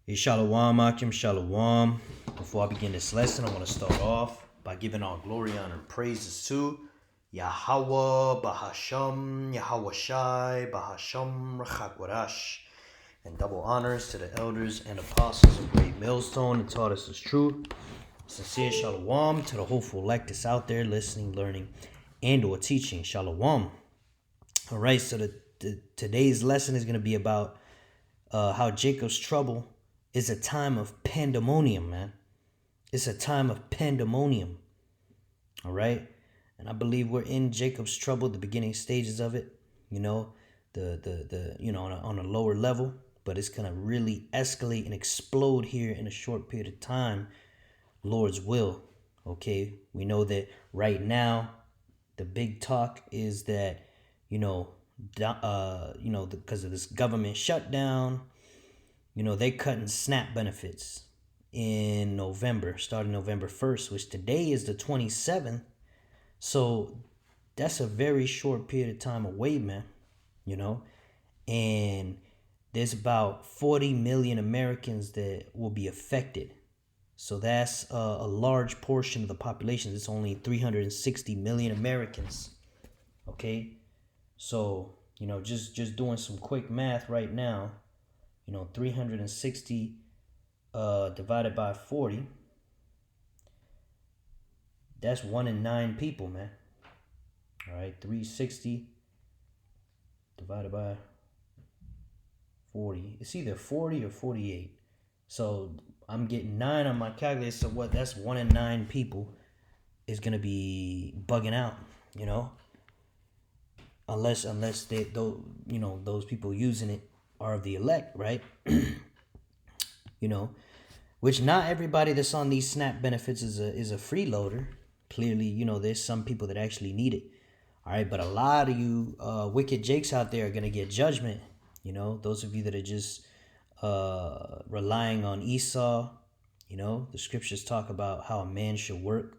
Hey, Shalom, Akim, Shalom. Before I begin this lesson, I want to start off by giving all glory, honor, and praises to Yahweh, Bahasham, Yahweh Shai, Bahasham, Rachakwarash, and double honors to the elders and apostles of Great Millstone and taught us the truth. Sincere Shalom to the hopeful elect that's out there listening, learning, and or teaching. Shalom. All right, so today's lesson is going to be about how Jacob's trouble is a time of pandemonium, man. It's a time of pandemonium. All right? And I believe we're in Jacob's trouble, the beginning stages of it, on a lower level, but it's going to really escalate and explode here in a short period of time, Lord's will. Okay? We know that right now the big talk is that, because of this government shutdown, they cutting SNAP benefits in November, starting November 1st, which today is the 27th. So that's a very short period of time away, man, and there's about 40 million Americans that will be affected. So that's a large portion of the population. It's only 360 million Americans. Okay. So, just doing some quick math right now, 360 divided by 40, that's 1 in 9 people, man. All right, 360 divided by 40. It's either 40 or 48. So I'm getting 9 on my calculator. So what? That's 1 in 9 people is gonna be bugging out, unless those people using it are of the elect, right? Which not everybody that's on these SNAP benefits is a freeloader. Clearly, there's some people that actually need it. All right, but a lot of you wicked jakes out there are gonna get judgment. Those of you that are just relying on Esau. The scriptures talk about how a man should work,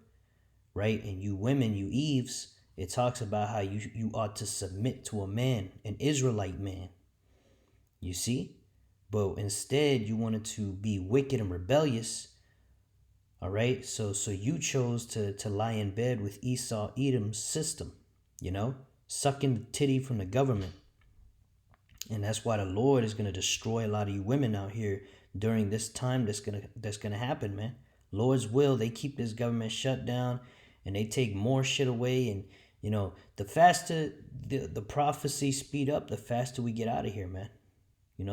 right? And you women, you Eves, it talks about how you ought to submit to a man, an Israelite man. You see? But instead, you wanted to be wicked and rebellious. All right? So you chose to lie in bed with Esau, Edom's system, sucking the titty from the government. And that's why the Lord is going to destroy a lot of you women out here during this time that's gonna happen, man. Lord's will, they keep this government shut down and they take more shit away. And, the faster the prophecy speed up, the faster we get out of here, man.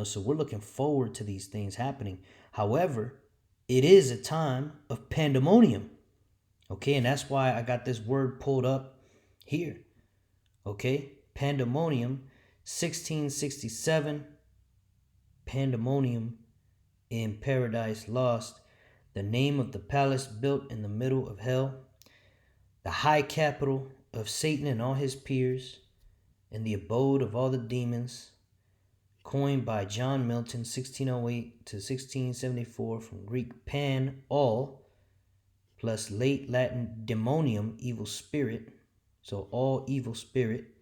So we're looking forward to these things happening. However, it is a time of pandemonium. Okay, and that's why I got this word pulled up here. Okay, pandemonium, 1667, pandemonium in Paradise Lost, the name of the palace built in the middle of hell, the high capital of Satan and all his peers, and the abode of all the demons, coined by John Milton, 1608 to 1674, from Greek pan, all, plus late Latin demonium, evil spirit. So all evil spirit.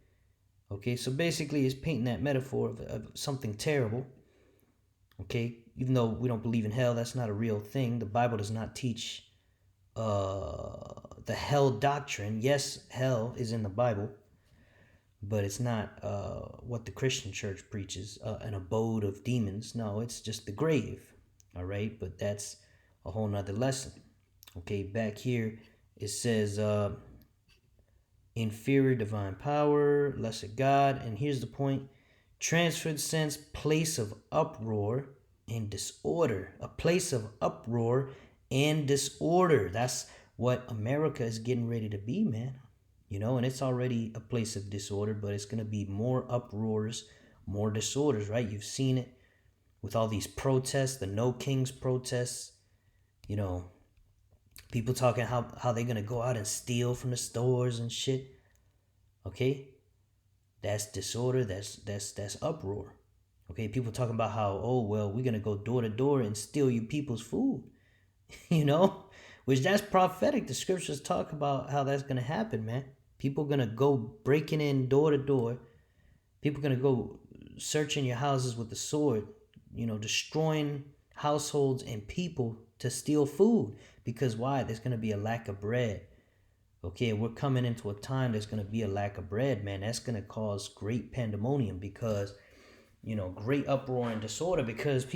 Okay, so basically it's painting that metaphor of something terrible. Okay, even though we don't believe in hell, that's not a real thing. The Bible does not teach the hell doctrine. Yes, hell is in the Bible, but it's not what the Christian church preaches, an abode of demons. No, it's just the grave. All right, but that's a whole nother lesson. Okay, back here it says inferior divine power, lesser God, and here's the point: transferred sense, place of uproar and disorder. A place of uproar and disorder. That's what America is getting ready to be, man. And it's already a place of disorder, but it's going to be more uproars, more disorders, right? You've seen it with all these protests, the No Kings protests, people talking how they're going to go out and steal from the stores and shit. Okay? That's disorder, that's uproar. Okay, people talking about how, oh, well, we're going to go door to door and steal you people's food, which that's prophetic. The scriptures talk about how that's going to happen, man. People going to go breaking in door to door. People going to go searching your houses with the sword, destroying households and people to steal food. Because why? There's going to be a lack of bread. Okay, we're coming into a time there's going to be a lack of bread, man. That's going to cause great pandemonium because, great uproar and disorder because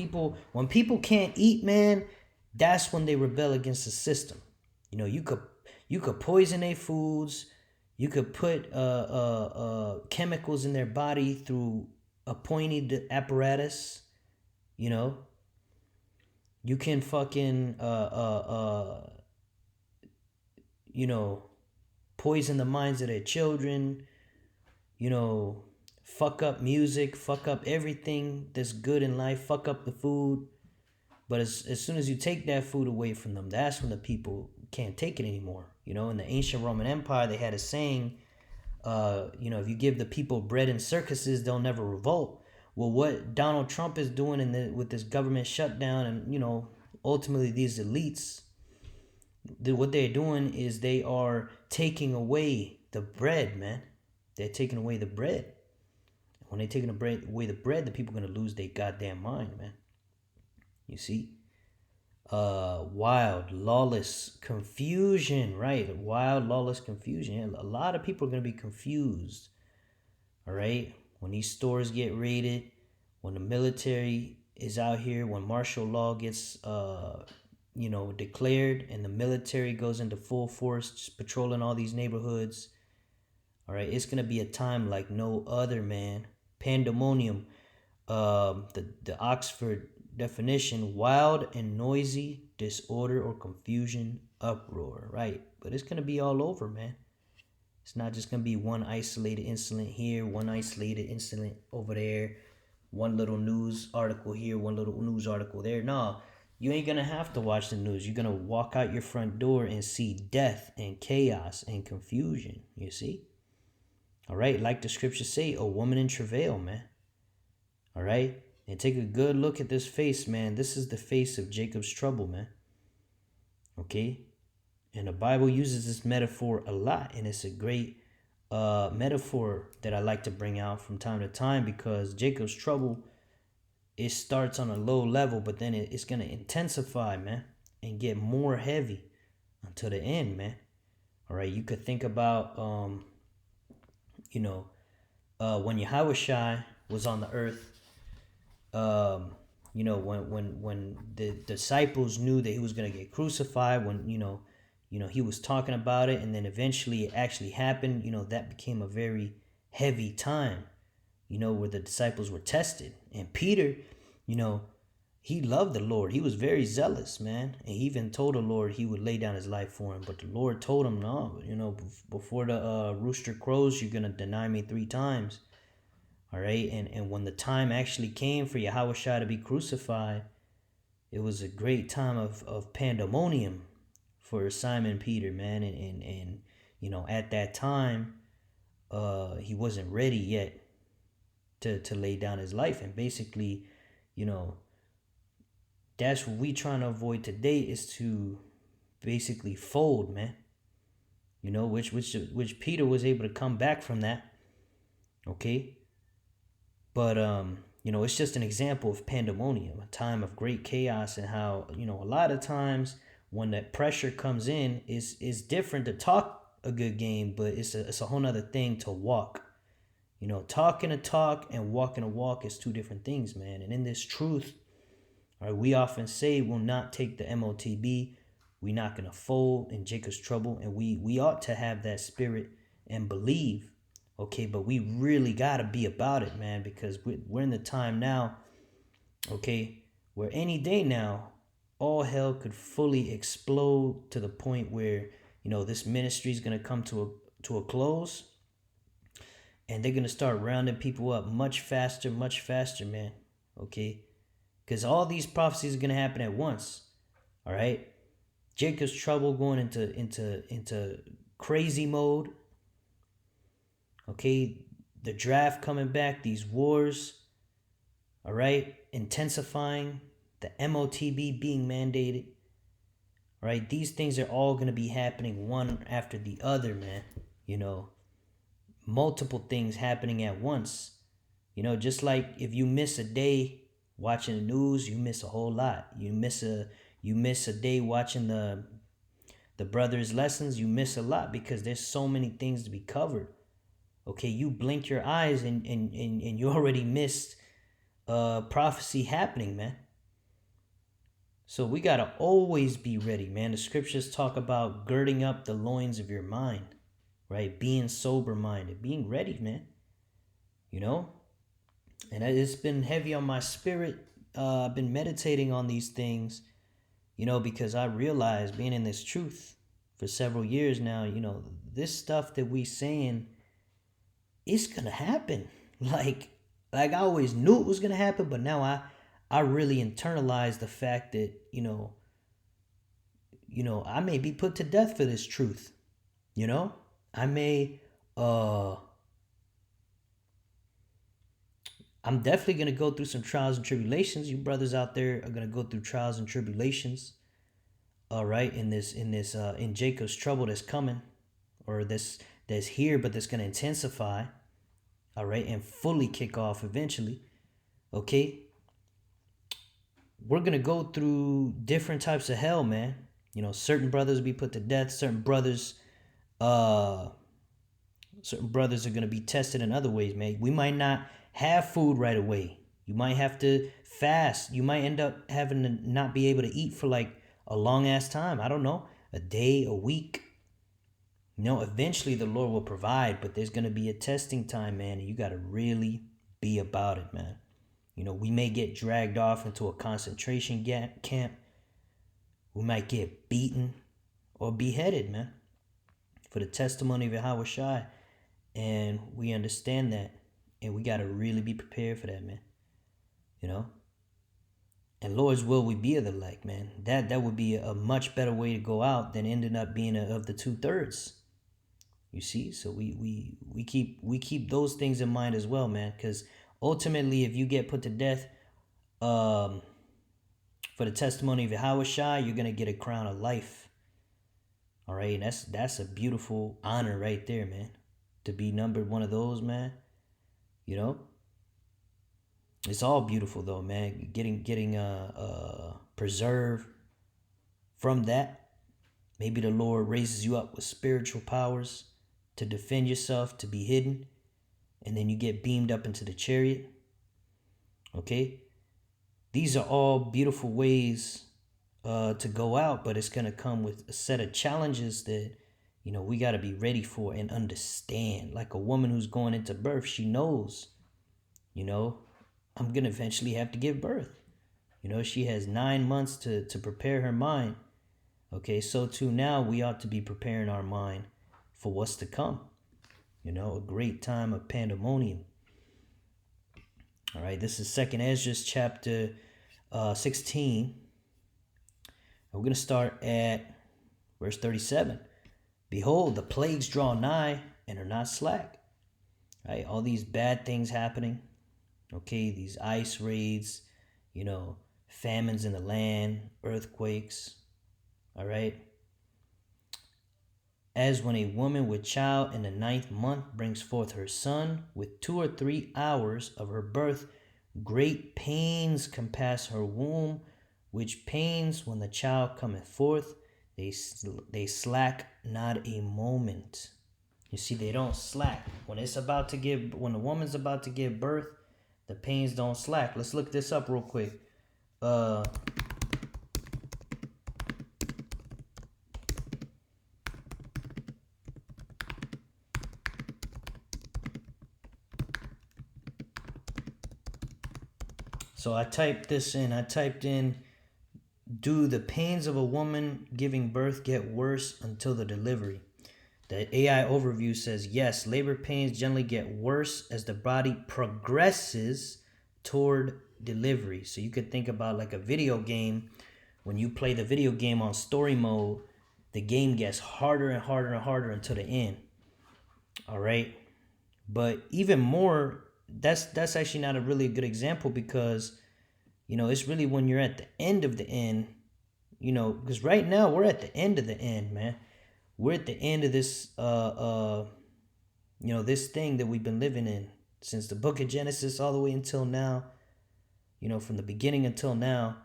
when people can't eat, man, that's when they rebel against the system. You could poison their foods. You could put chemicals in their body through a pointed apparatus. You can fucking poison the minds of their children, fuck up music, fuck up everything that's good in life, fuck up the food. But as soon as you take that food away from them, that's when the people can't take it anymore. In the ancient Roman Empire, they had a saying, if you give the people bread in circuses, they'll never revolt. Well, what Donald Trump is doing with this government shutdown and, ultimately these elites, what they're doing is they are taking away the bread, man. They're taking away the bread. When they're taking away the bread, the people are going to lose their goddamn mind, man. You see? Wild, lawless confusion, right? Wild, lawless confusion. A lot of people are going to be confused, all right? When these stores get raided, when the military is out here, when martial law gets declared and the military goes into full force just patrolling all these neighborhoods, all right, it's gonna be a time like no other, man. Pandemonium, the Oxford definition: wild and noisy disorder or confusion, uproar, right? But it's gonna be all over, man. It's not just gonna be one isolated incident here, one isolated incident over there, one little news article here, one little news article there. No, you ain't gonna have to watch the news. You're gonna walk out your front door and see death and chaos and confusion. You see? All right, like the scriptures say, a woman in travail, man. All right? And take a good look at this face, man. This is the face of Jacob's trouble, man. Okay? And the Bible uses this metaphor a lot, and it's a great metaphor that I like to bring out from time to time because Jacob's trouble, it starts on a low level, but then it's going to intensify, man, and get more heavy until the end, man. All right, you could think about, when Yahushua was on the earth, when the disciples knew that he was going to get crucified, when, he was talking about it, and then eventually it actually happened, that became a very heavy time, where the disciples were tested. And Peter, he loved the Lord. He was very zealous, man. And he even told the Lord he would lay down his life for him. But the Lord told him, no, before the rooster crows, you're going to deny me 3 times. All right. And when the time actually came for Yahushua to be crucified, it was a great time of pandemonium for Simon Peter, man. And at that time, he wasn't ready yet to lay down his life. And basically, that's what we trying to avoid today, is to basically fold, man. Which Peter was able to come back from that. Okay. But it's just an example of pandemonium, a time of great chaos, and how, a lot of times when that pressure comes in, is different to talk a good game, but it's a whole nother thing to walk. Talking a talk and walking a walk is 2 different things, man. And in this truth, all right, we often say we'll not take the MOTB. We're not going to fold in Jacob's trouble. And we ought to have that spirit and believe. Okay, but we really got to be about it, man, because we're in the time now, okay, where any day now, all hell could fully explode to the point where, this ministry is going to come to a close. And they're going to start rounding people up much faster, man. Okay? Because all these prophecies are going to happen at once. All right? Jacob's trouble going into crazy mode. Okay? The draft coming back. These wars. All right? Intensifying. The MOTB being mandated. All right? These things are all going to be happening one after the other, man. Multiple things happening at once. Just like if you miss a day Watching the news, you miss a whole lot. You miss a day watching the brothers' lessons. You miss a lot because there's so many things to be covered. Okay, you blink your eyes and you already missed prophecy happening, man. So we gotta always be ready, man. The scriptures talk about girding up the loins of your mind, right? Being sober minded, being ready, man. You know, and it's been heavy on my spirit. I've been meditating on these things, because I realized being in this truth for several years now, this stuff that we saying, it's gonna happen. Like I always knew it was gonna happen, but now I really internalized the fact that, I may be put to death for this truth. I may I'm definitely gonna go through some trials and tribulations. You brothers out there are gonna go through trials and tribulations. All right, in Jacob's trouble that's coming, or that's here, but that's gonna intensify. All right, and fully kick off eventually. Okay, we're gonna go through different types of hell, man. Certain brothers will be put to death. Uh, certain brothers are gonna be tested in other ways, man. We might not have food right away. You might have to fast. You might end up having to not be able to eat for like a long ass time. I don't know, a day, a week. Eventually the Lord will provide, but there's gonna be a testing time, man, and you gotta really be about it, man. We may get dragged off into a concentration camp. We might get beaten or beheaded, man, for the testimony of Yahweh Shai. And we understand that. And we got to really be prepared for that, man. And Lord's will we be of the like, man. That would be a much better way to go out than ending up being of the 2/3. You see? So we keep those things in mind as well, man. Because ultimately, if you get put to death for the testimony of Yahweh Shai, you're going to get a crown of life. All right? And that's a beautiful honor right there, man. To be numbered one of those, man. It's all beautiful though, man. Getting preserved from that. Maybe the Lord raises you up with spiritual powers to defend yourself, to be hidden, and then you get beamed up into the chariot. Okay, these are all beautiful ways to go out, but it's gonna come with a set of challenges that we got to be ready for and understand. Like a woman who's going into birth, she knows, I'm going to eventually have to give birth. She has 9 months to prepare her mind. Okay, so too now we ought to be preparing our mind for what's to come. A great time of pandemonium. All right, this is 2nd Ezra chapter 16. We're going to start at verse 37. Behold, the plagues draw nigh and are not slack. Right? All these bad things happening. Okay, these ice raids, famines in the land, earthquakes. All right. As when a woman with child in the 9th month brings forth her son, with 2 or 3 hours of her birth, great pains compass her womb, which pains when the child cometh forth, they slack not a moment. You see, they don't slack. When the woman's about to give birth, the pains don't slack. Let's look this up real quick. So I typed this in. I typed in, do the pains of a woman giving birth get worse until the delivery? The AI overview says, yes, labor pains generally get worse as the body progresses toward delivery. So you could think about like a video game. When you play the video game on story mode, the game gets harder and harder and harder until the end. All right. But even more, that's actually not a really good example because, it's really when you're at the end of the end, because right now we're at the end of the end, man. We're at the end of this, this thing that we've been living in since the book of Genesis all the way until now. from the beginning until now.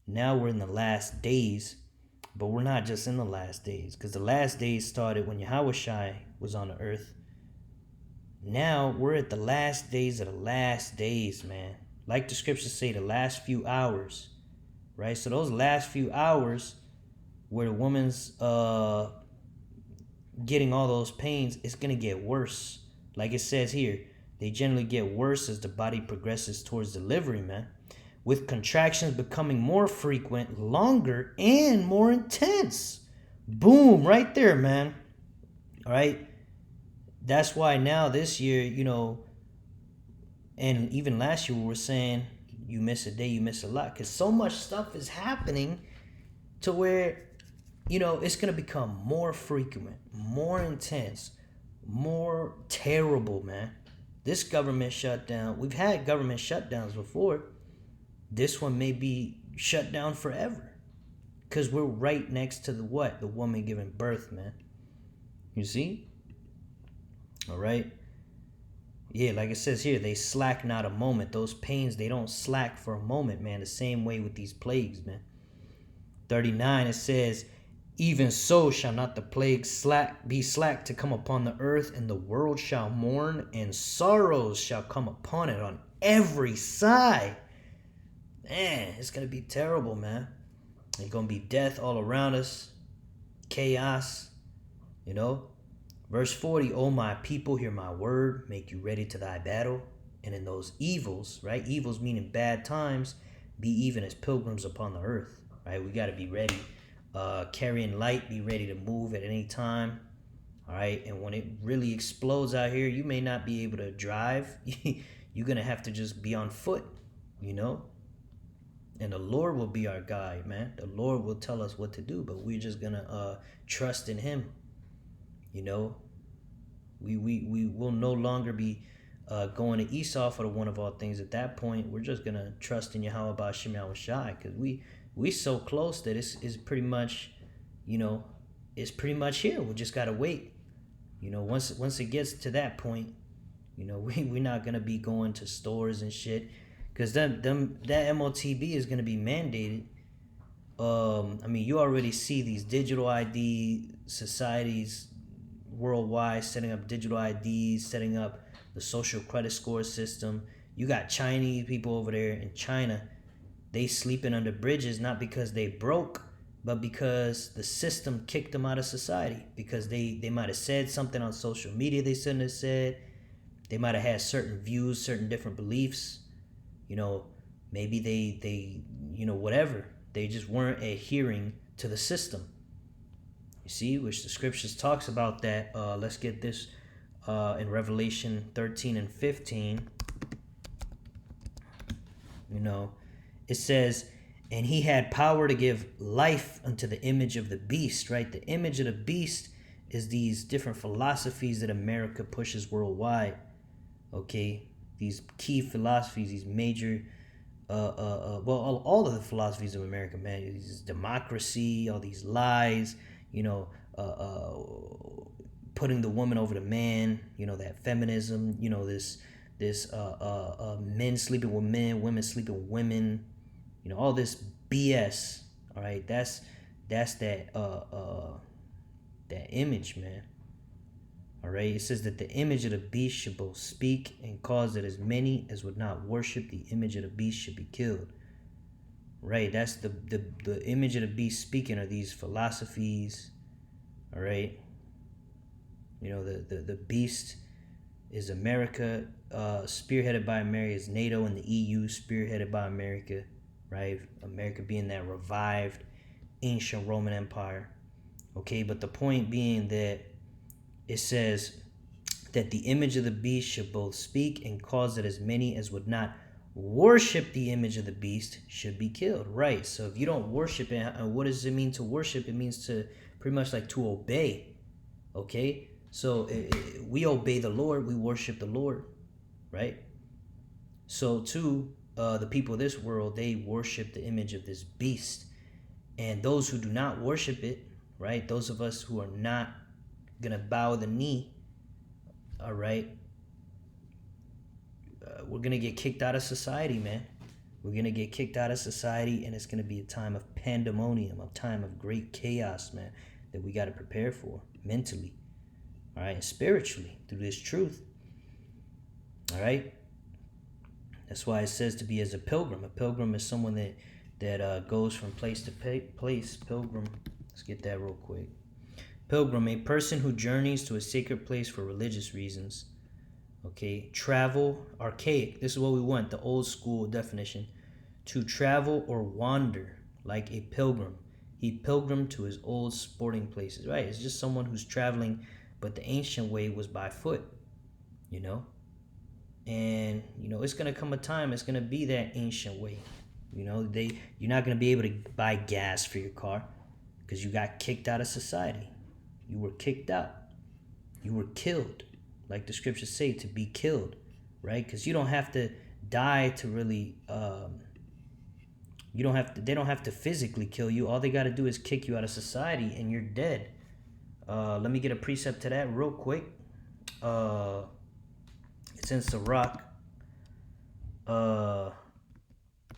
Now we're in the last days, but we're not just in the last days, because the last days started when Yahushua was on the earth. Now we're at the last days of the last days, man. Like the scriptures say, the last few hours, right? So those last few hours where the woman's getting all those pains, it's going to get worse. Like it says here, they generally get worse as the body progresses towards delivery, man. With contractions becoming more frequent, longer, and more intense. Boom, right there, man. All right. That's why now this year, and even last year we were saying you miss a day, you miss a lot. Because so much stuff is happening to where, it's going to become more frequent, more intense, more terrible, man. This government shutdown, we've had government shutdowns before. This one may be shut down forever. Because we're right next to the what? The woman giving birth, man. You see? All right? Yeah, like it says here, they slack not a moment. Those pains, they don't slack for a moment, man. The same way with these plagues, man. 39, it says, even so shall not the plague be slack to come upon the earth, and the world shall mourn, and sorrows shall come upon it on every side. Man, it's going to be terrible, man. There's going to be death all around us. Chaos, Verse 40, O my people, hear my word, make you ready to thy battle. And in those evils, right? Evils meaning bad times, be even as pilgrims upon the earth, right? We got to be ready. Carrying light, be ready to move at any time. All right. And when it really explodes out here, you may not be able to drive. You're going to have to just be on foot, And the Lord will be our guide, man. The Lord will tell us what to do, but we're just going to trust in him. We will no longer be going to Esau for the one of all things. At that point, we're just going to trust in Yahweh Ba'Shem Yahushai, because we so close that it's pretty much, it's pretty much here. We just got to wait. Once it gets to that point, we're not going to be going to stores and shit, because that MOTB is going to be mandated. You already see these digital ID societies worldwide setting up digital IDs, setting up the social credit score system. You got Chinese people over there in China. They sleeping under bridges, not because they broke, but because the system kicked them out of society, because they might have said something on social media they shouldn't have said. They might have had certain views, certain different beliefs. Maybe they whatever. They just weren't adhering to the system. You see, which the scriptures talks about that. Let's get this in Revelation 13 and 15. It says, and he had power to give life unto the image of the beast, right? The image of the beast is these different philosophies that America pushes worldwide. Okay, these key philosophies, these major all of the philosophies of America, man. This democracy, all these lies, putting the woman over the man, that feminism, this men sleeping with men, women sleeping with women, all this BS. All right, that's that image, man. All right, it says that the image of the beast should both speak and cause that as many as would not worship the image of the beast should be killed. Right, that's the image of the beast speaking are these philosophies. All right, the beast is America, spearheaded by America, is NATO and the EU, spearheaded by America. Right, America being that revived ancient Roman Empire. Okay, but the point being that it says that the image of the beast should both speak and cause that as many as would not worship the image of the beast should be killed. Right. So if you don't worship it, what does it mean to worship? It means to pretty much like to obey. Okay. So we obey the Lord. We worship the Lord. Right. So too, the people of this world, they worship the image of this beast. And those who do not worship it, right, those of us who are not going to bow the knee, all right, we're going to get kicked out of society, man. We're going to get kicked out of society, and it's going to be a time of pandemonium, a time of great chaos, man, that we got to prepare for mentally, all right, and spiritually through this truth, all right? That's why it says to be as a pilgrim. A pilgrim is someone that goes from place to place. Pilgrim, let's get that real quick. Pilgrim, a person who journeys to a sacred place for religious reasons. Okay, travel, archaic. This is what we want, the old school definition. To travel or wander like a pilgrim. He pilgrimed to his old sporting places, right? It's just someone who's traveling, but the ancient way was by foot, you know? And, you know, it's going to come a time, it's going to be that ancient way. You know, you're not going to be able to buy gas for your car because you got kicked out of society. You were kicked out. You were killed. Like the scriptures say, to be killed, right? Because you don't have to die to really, they don't have to physically kill you. All they got to do is kick you out of society and you're dead. Let me get a precept to that real quick. It's in Sirach.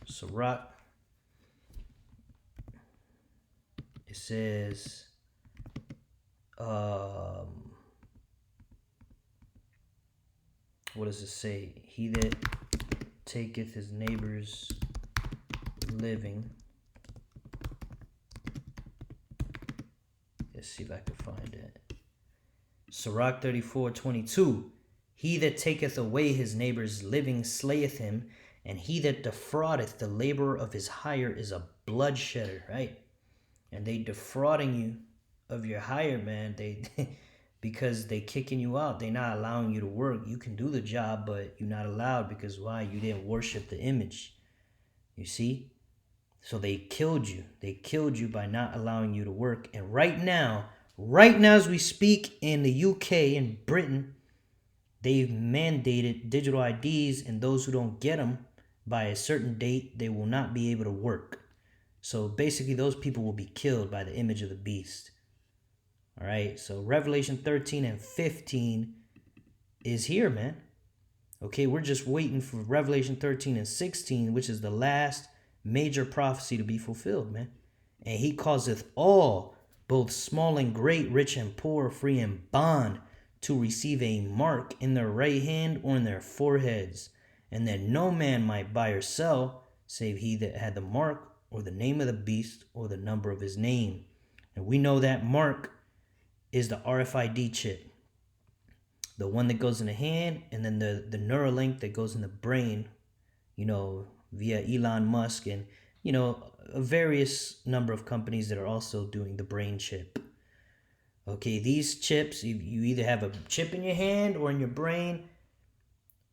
Sirach. It says, what does it say? He that taketh his neighbor's living. Let's see if I can find it. Sirach 34:22. He that taketh away his neighbor's living slayeth him, and he that defraudeth the labor of his hire is a bloodshedder, right? And they defrauding you of your hire, man. They because they kicking you out. They not allowing you to work. You can do the job, but you're not allowed because why? You didn't worship the image. You see? So they killed you. They killed you by not allowing you to work. And right now as we speak in the UK and Britain, they've mandated digital IDs, and those who don't get them by a certain date, they will not be able to work. So basically those people will be killed by the image of the beast. All right, so Revelation 13 and 15 is here, man. Okay, we're just waiting for Revelation 13 and 16, which is the last major prophecy to be fulfilled, man. And he causeth all, both small and great, rich and poor, free and bond, to receive a mark in their right hand or in their foreheads, and that no man might buy or sell, save he that had the mark, or the name of the beast, or the number of his name. And we know that mark is the RFID chip, the one that goes in the hand, and then the Neuralink that goes in the brain, you know, via Elon Musk and, you know, a various number of companies that are also doing the brain chip. Okay, these chips, you either have a chip in your hand or in your brain,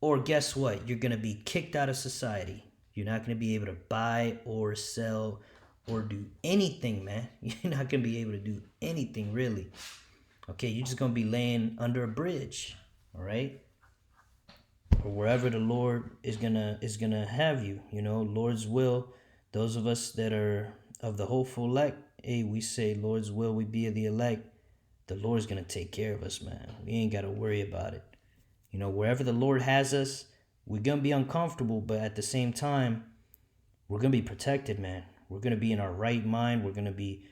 or guess what? You're going to be kicked out of society. You're not going to be able to buy or sell or do anything, man. You're not going to be able to do anything, really. Okay, you're just going to be laying under a bridge, all right? Or wherever the Lord is gonna have you, you know, Lord's will. Those of us that are of the hopeful elect, hey, we say, Lord's will, we be of the elect. The Lord's going to take care of us, man. We ain't got to worry about it. You know, wherever the Lord has us, we're going to be uncomfortable, but at the same time, we're going to be protected, man. We're going to be in our right mind. We're going to be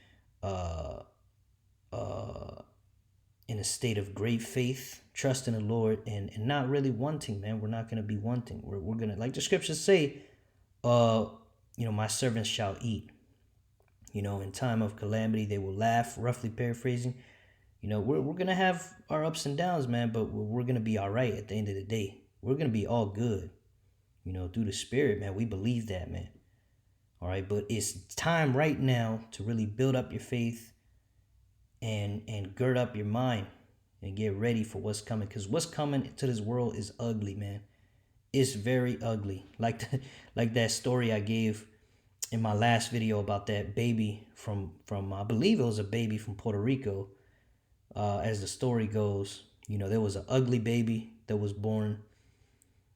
in a state of great faith, trusting the Lord, and not really wanting, man. We're not going to be wanting. We're going to, like the scriptures say, you know, my servants shall eat. You know, in time of calamity, they will laugh, roughly paraphrasing. You know, we're going to have our ups and downs, man, but we're going to be all right at the end of the day. We're going to be all good, you know, through the Spirit, man. We believe that, man. All right, but it's time right now to really build up your faith and gird up your mind and get ready for what's coming, because what's coming to this world is ugly, man. It's very ugly. Like that story I gave in my last video about that baby from I believe it was a baby from Puerto Rico. As the story goes, you know, there was an ugly baby that was born,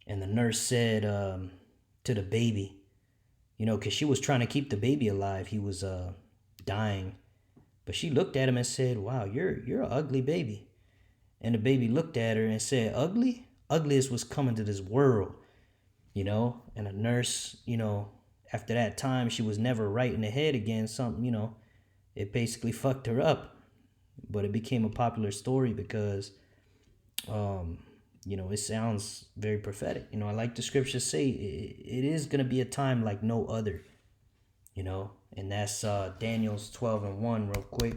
and the nurse said to the baby, you know, because she was trying to keep the baby alive. He was dying. But she looked at him and said, wow, you're an ugly baby. And the baby looked at her and said, ugly? Ugly is what's coming to this world. and a nurse, after that time, she was never right in the head again. Something, it basically fucked her up. But it became a popular story because, um, it sounds very prophetic. I like the scriptures say it is going to be a time like no other, and that's Daniel's 12:1 real quick.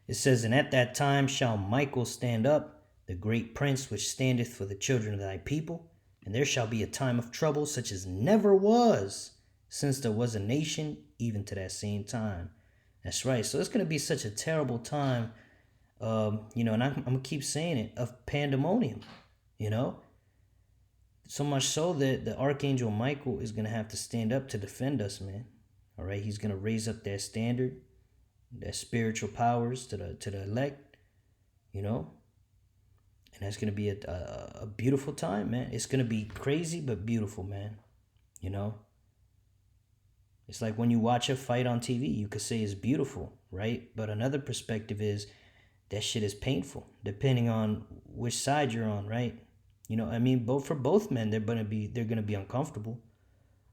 It says, "And at that time shall Michael stand up, the great prince which standeth for the children of thy people, and there shall be a time of trouble such as never was since there was a nation, even to that same time." That's right. So it's going to be such a terrible time, and I'm going to keep saying it, of pandemonium, so much so that the Archangel Michael is going to have to stand up to defend us, man. All right. He's going to raise up that standard, that spiritual powers to the elect, and that's gonna be a beautiful time, man. It's gonna be crazy but beautiful, man. It's like when you watch a fight on TV, you could say it's beautiful, right? But another perspective is that shit is painful, depending on which side you're on, right? Both for both men, they're gonna be uncomfortable,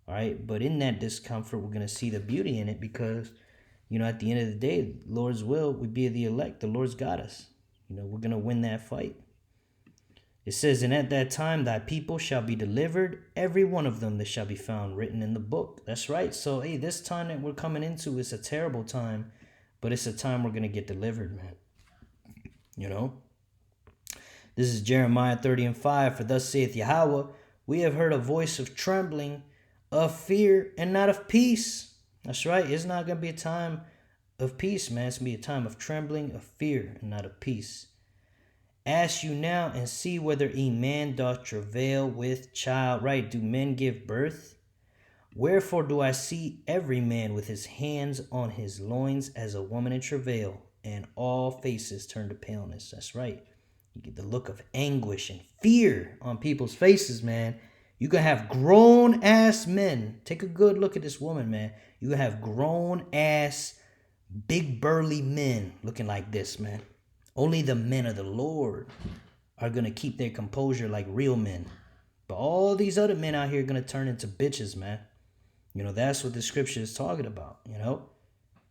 all right. But in that discomfort, we're gonna see the beauty in it because at the end of the day, Lord's will, we be the elect. The Lord's got us. We're going to win that fight. It says, "And at that time thy people shall be delivered, every one of them that shall be found written in the book." That's right. So, hey, this time that we're coming into is a terrible time, but it's a time we're going to get delivered, man. This is Jeremiah 30:5. "For thus saith Yahweh, we have heard a voice of trembling, of fear, and not of peace." That's right. It's not going to be a time of peace, man. It's going to be a time of trembling, of fear, and not of peace. "Ask you now and see whether a man doth travail with child." Right. Do men give birth? "Wherefore do I see every man with his hands on his loins as a woman in travail, and all faces turn to paleness." That's right. You get the look of anguish and fear on people's faces, man. You can have grown ass men. Take a good look at this woman, man. You can have grown ass, big burly men looking like this, man. Only the men of the Lord are going to keep their composure like real men. But all these other men out here are going to turn into bitches, man. That's what the scripture is talking about,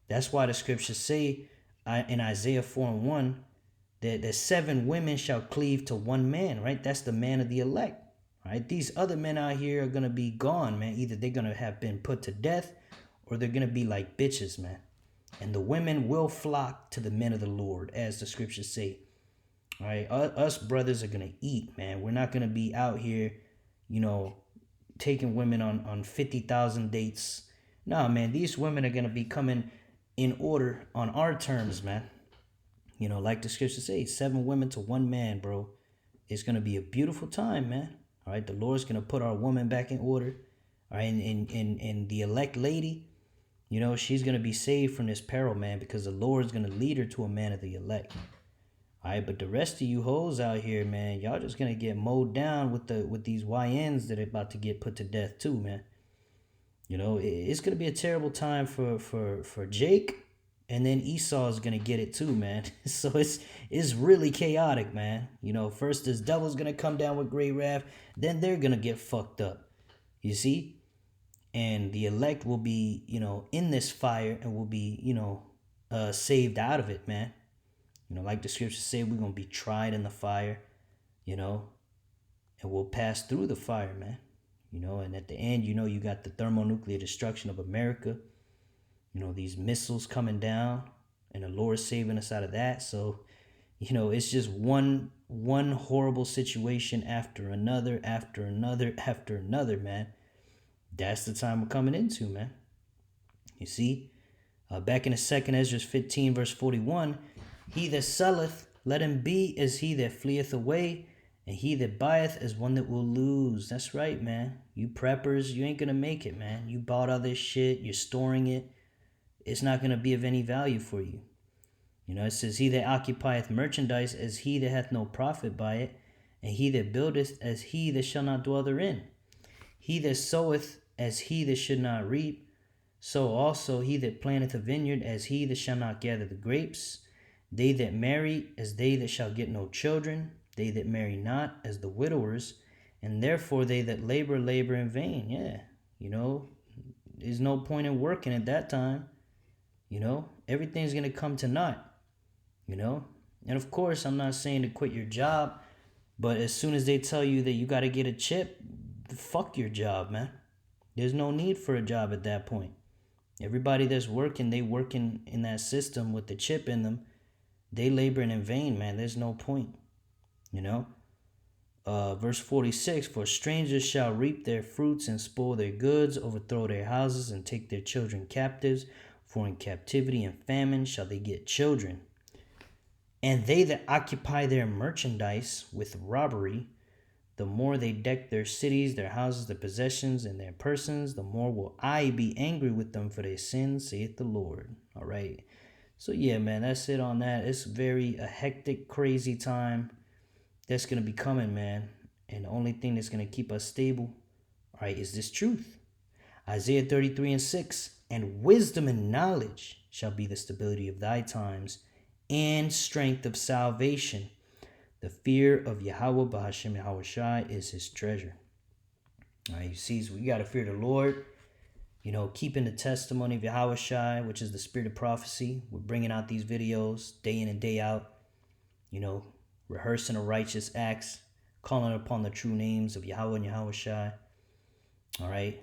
That's why the scriptures say in Isaiah 4:1 that 7 women shall cleave to one man, right? That's the man of the elect. Right? These other men out here are going to be gone, man. Either they're going to have been put to death or they're going to be like bitches, man. And the women will flock to the men of the Lord, as the scriptures say. All right? Us brothers are going to eat, man. We're not going to be out here, taking women on 50,000 dates. Nah, man. These women are going to be coming in order on our terms, man. Like the scriptures say, 7 women to one man, bro. It's going to be a beautiful time, man. All right, the Lord's going to put our woman back in order. All right, and the elect lady, she's going to be saved from this peril, man, because the Lord's going to lead her to a man of the elect. All right, but the rest of you hoes out here, man, y'all just going to get mowed down with these YNs that are about to get put to death too, man. It's going to be a terrible time for Jake. And then Esau is going to get it too, man. So it's really chaotic, man. First this devil's going to come down with great wrath. Then they're going to get fucked up. You see? And the elect will be, in this fire and will be, saved out of it, man. Like the scriptures say, we're going to be tried in the fire, and we'll pass through the fire, man. And at the end, you got the thermonuclear destruction of America. These missiles coming down, and the Lord saving us out of that. So, it's just one horrible situation after another, man. That's the time we're coming into, man. You see, back in the 2nd Ezra 15, verse 41, "He that selleth, let him be as he that fleeth away, and he that buyeth as one that will lose." That's right, man. You preppers, you ain't gonna make it, man. You bought all this shit, you're storing it. It's not going to be of any value for you. It says, "He that occupieth merchandise as he that hath no profit by it, and he that buildeth as he that shall not dwell therein. He that soweth as he that should not reap, so also he that planteth a vineyard as he that shall not gather the grapes. They that marry as they that shall get no children, they that marry not as the widowers, and therefore they that labor, labor in vain. Yeah, there's no point in working at that time. Everything's going to come to naught, And of course, I'm not saying to quit your job, but as soon as they tell you that you got to get a chip, fuck your job, man. There's no need for a job at that point. Everybody that's working, they working in that system with the chip in them. They laboring in vain, man. There's no point, Verse 46, for strangers shall reap their fruits and spoil their goods, overthrow their houses and take their children captives. For in captivity and famine shall they get children. And they that occupy their merchandise with robbery, the more they deck their cities, their houses, their possessions, and their persons, the more will I be angry with them for their sins, saith the Lord. All right. So yeah, man, that's it on that. It's a hectic, crazy time that's going to be coming, man. And the only thing that's going to keep us stable, all right, is this truth. Isaiah 33:6, and wisdom and knowledge shall be the stability of thy times and strength of salvation. The fear of Yahweh Bahashem Yahweh Shai is his treasure. All right, you see, so we got to fear the Lord, keeping the testimony of Yahweh Shai, which is the spirit of prophecy. We're bringing out these videos day in and day out, rehearsing the righteous acts, calling upon the true names of Yahweh and Yahweh Shai. All right.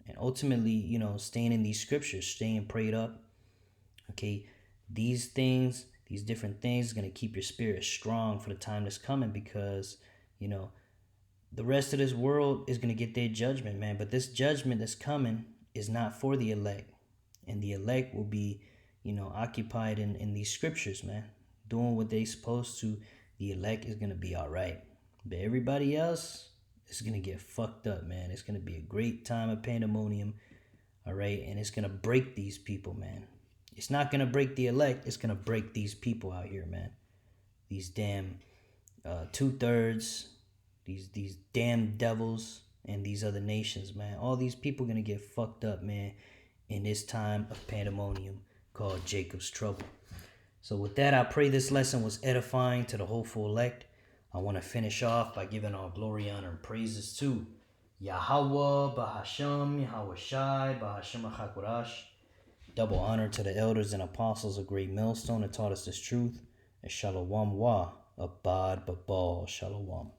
And ultimately, staying in these scriptures, staying prayed up. Okay. These different things are going to keep your spirit strong for the time that's coming because, the rest of this world is going to get their judgment, man. But this judgment that's coming is not for the elect. And the elect will be, occupied in these scriptures, man. Doing what they supposed to. The elect is going to be all right. But everybody else is going to get fucked up, man. It's going to be a great time of pandemonium, all right? And it's going to break these people, man. It's not going to break the elect. It's going to break these people out here, man. These damn 2/3, these damn devils, and these other nations, man. All these people going to get fucked up, man, in this time of pandemonium called Jacob's trouble. So with that, I pray this lesson was edifying to the hopeful elect. I want to finish off by giving all glory, honor, and praises to Yahweh, Bahashem, Yahweh Shai, Bahashem HaChakodash. Double honor to the elders and apostles of Great Millstone that taught us this truth. And Shalom Wa, Abad Babal Shalom.